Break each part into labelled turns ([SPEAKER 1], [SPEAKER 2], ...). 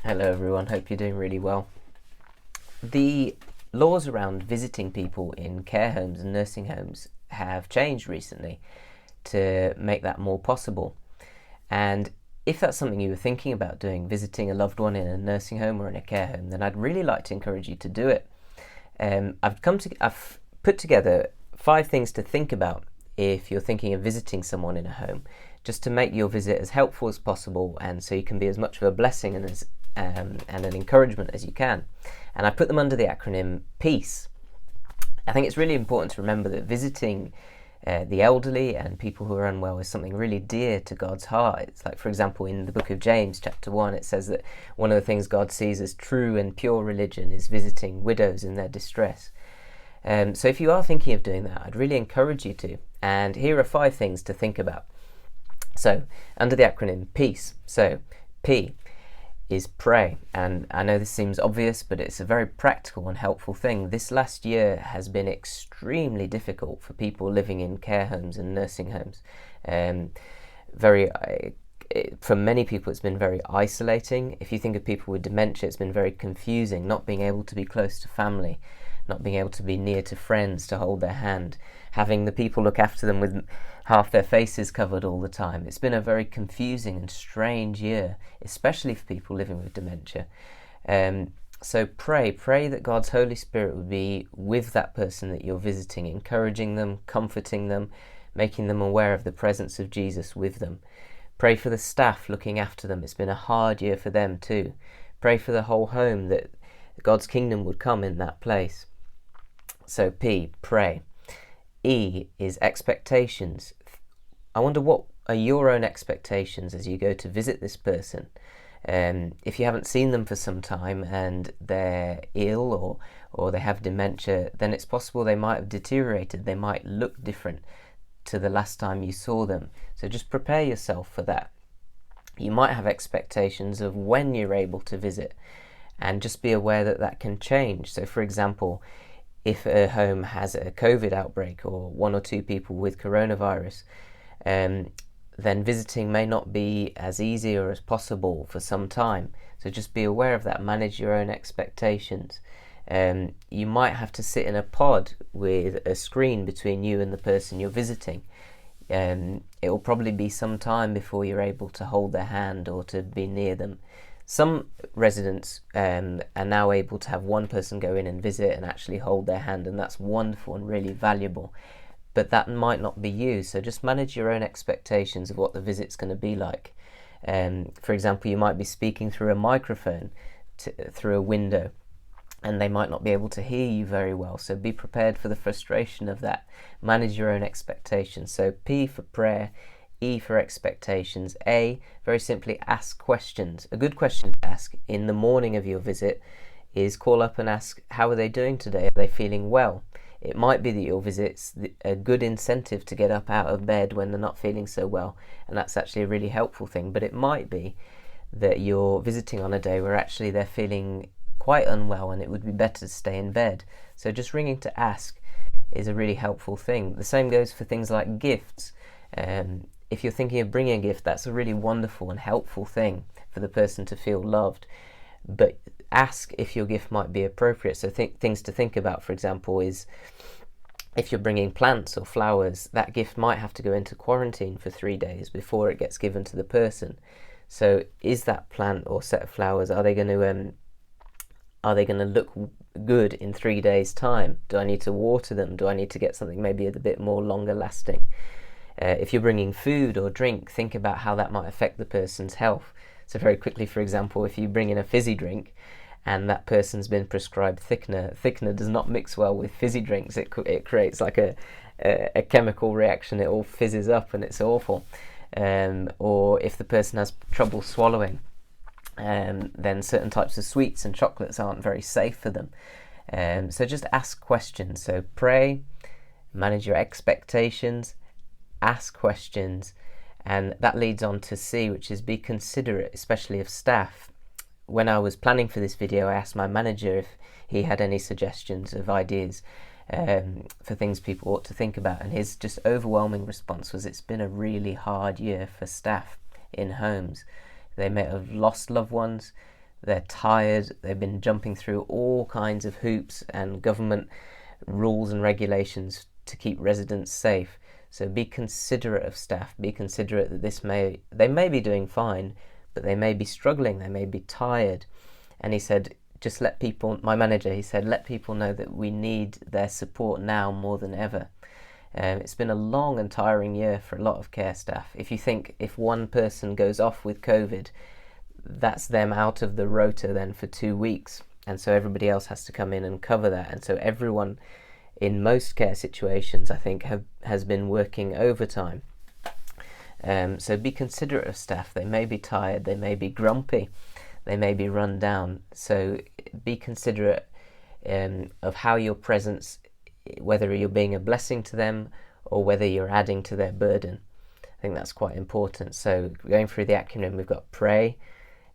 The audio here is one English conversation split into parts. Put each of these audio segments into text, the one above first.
[SPEAKER 1] Hello everyone, hope you're doing really well. The laws around visiting people in care homes and nursing homes have changed recently to make that more possible. And if that's something you were thinking about doing, visiting a loved one in a nursing home or in a care home, then I'd really like to encourage you to do it. I've put together 5 things to think about if you're thinking of visiting someone in a home, just to make your visit as helpful as possible, and so you can be as much of a blessing and an encouragement as you can. And I put them under the acronym PEACE. I think it's really important to remember that visiting the elderly and people who are unwell is something really dear to God's heart. It's like, for example, in the book of James, chapter 1, it says that one of the things God sees as true and pure religion is visiting widows in their distress. So if you are thinking of doing that, I'd really encourage you to. And here are 5 things to think about. So, under the acronym PEACE, so P is pray. And I know this seems obvious, but it's a very practical and helpful thing. This last year has been extremely difficult for people living in care homes and nursing homes. For many people, it's been very isolating. If you think of people with dementia, it's been very confusing, not being able to be close to family, not being able to be near to friends to hold their hand, having the people look after them with half their faces covered all the time. It's been a very confusing and strange year, especially for people living with dementia. So pray that God's Holy Spirit would be with that person that you're visiting, encouraging them, comforting them, making them aware of the presence of Jesus with them. Pray for the staff looking after them. It's been a hard year for them too. Pray for the whole home, that God's kingdom would come in that place. So P, pray. E is expectations. I wonder, what are your own expectations as you go to visit this person? If you haven't seen them for some time and they're ill or they have dementia, then it's possible they might have deteriorated. They might look different to the last time you saw them. So just prepare yourself for that. You might have expectations of when you're able to visit, and just be aware that that can change. So for example, if a home has a COVID outbreak or 1 or 2 people with coronavirus, then visiting may not be as easy or as possible for some time. So just be aware of that. Manage your own expectations. You might have to sit in a pod with a screen between you and the person you're visiting. It will probably be some time before you're able to hold their hand or to be near them. Some residents are now able to have one person go in and visit and actually hold their hand, and that's wonderful and really valuable. But that might not be you, so just manage your own expectations of what the visit's going to be like. For example, you might be speaking through a microphone through a window, and they might not be able to hear you very well, so be prepared for the frustration of that. Manage your own expectations. So P for prayer, E for expectations. A, very simply, ask questions. A good question to ask in the morning of your visit is call up and ask, how are they doing today? Are they feeling well? It might be that your visit's a good incentive to get up out of bed when they're not feeling so well, and that's actually a really helpful thing. But it might be that you're visiting on a day where actually they're feeling quite unwell and it would be better to stay in bed. So just ringing to ask is a really helpful thing. The same goes for things like gifts. If you're thinking of bringing a gift, that's a really wonderful and helpful thing for the person to feel loved. But ask if your gift might be appropriate. So things to think about, for example, is if you're bringing plants or flowers, that gift might have to go into quarantine for 3 days before it gets given to the person. So is that plant or set of flowers, are they going to look good in 3 days' time? Do I need to water them? Do I need to get something maybe a bit more longer lasting? If you're bringing food or drink, think about how that might affect the person's health. So very quickly, for example, if you bring in a fizzy drink and that person's been prescribed thickener does not mix well with fizzy drinks. It creates like a chemical reaction. It all fizzes up and it's awful. Or if the person has trouble swallowing, then certain types of sweets and chocolates aren't very safe for them. So just ask questions. So pray, manage your expectations, ask questions, and that leads on to C, which is be considerate, especially of staff. When I was planning for this video, I asked my manager if he had any suggestions of ideas for things people ought to think about, and his just overwhelming response was, it's been a really hard year for staff in homes. They may have lost loved ones, They're tired. They've been jumping through all kinds of hoops and government rules and regulations to keep residents safe. So be considerate of staff. Be considerate that they may be doing fine, but they may be struggling. They may be tired. And he said, just let people, my manager, he said, let people know that we need their support now more than ever. It's been a long and tiring year for a lot of care staff. If you think if one person goes off with COVID, that's them out of the rota then for 2 weeks. And so everybody else has to come in and cover that. And so everyone in most care situations, I think, has been working overtime. So be considerate of staff. They may be tired, they may be grumpy, they may be run down. So be considerate of how your presence, whether you're being a blessing to them or whether you're adding to their burden. I think that's quite important. So going through the acronym, we've got pray,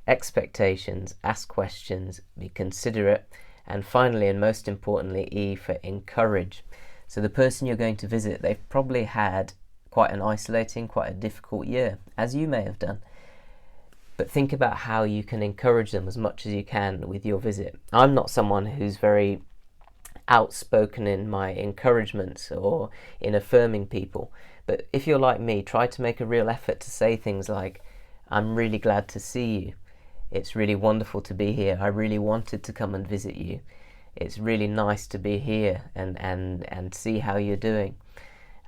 [SPEAKER 1] expectations, ask questions, be considerate, and finally, and most importantly, E for encourage. So the person you're going to visit, they've probably had quite an isolating, quite a difficult year, as you may have done. But think about how you can encourage them as much as you can with your visit. I'm not someone who's very outspoken in my encouragement or in affirming people, but if you're like me, try to make a real effort to say things like, I'm really glad to see you. It's really wonderful to be here. I really wanted to come and visit you. It's really nice to be here and see how you're doing.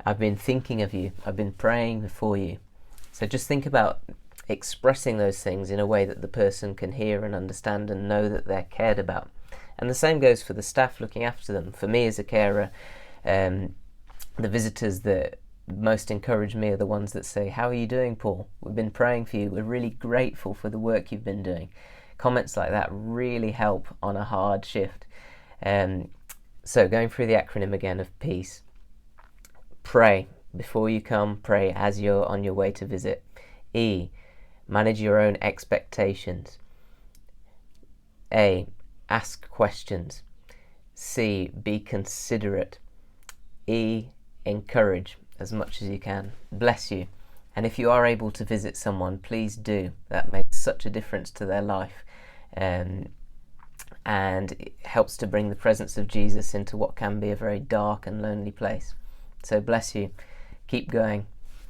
[SPEAKER 1] I've been thinking of you. I've been praying for you. So just think about expressing those things in a way that the person can hear and understand and know that they're cared about. And the same goes for the staff looking after them. For me as a carer, the visitors that most encourage me are the ones that say, how are you doing, Paul? We've been praying for you. We're really grateful for the work you've been doing. Comments like that really help on a hard shift. So going through the acronym again of peace. Pray before you come. Pray as you're on your way to visit. E, manage your own expectations. A, ask questions. C, be considerate. E, encourage as much as you can. Bless you. And if you are able to visit someone, please do. That makes such a difference to their life, and it helps to bring the presence of Jesus into what can be a very dark and lonely place. So bless you. Keep going.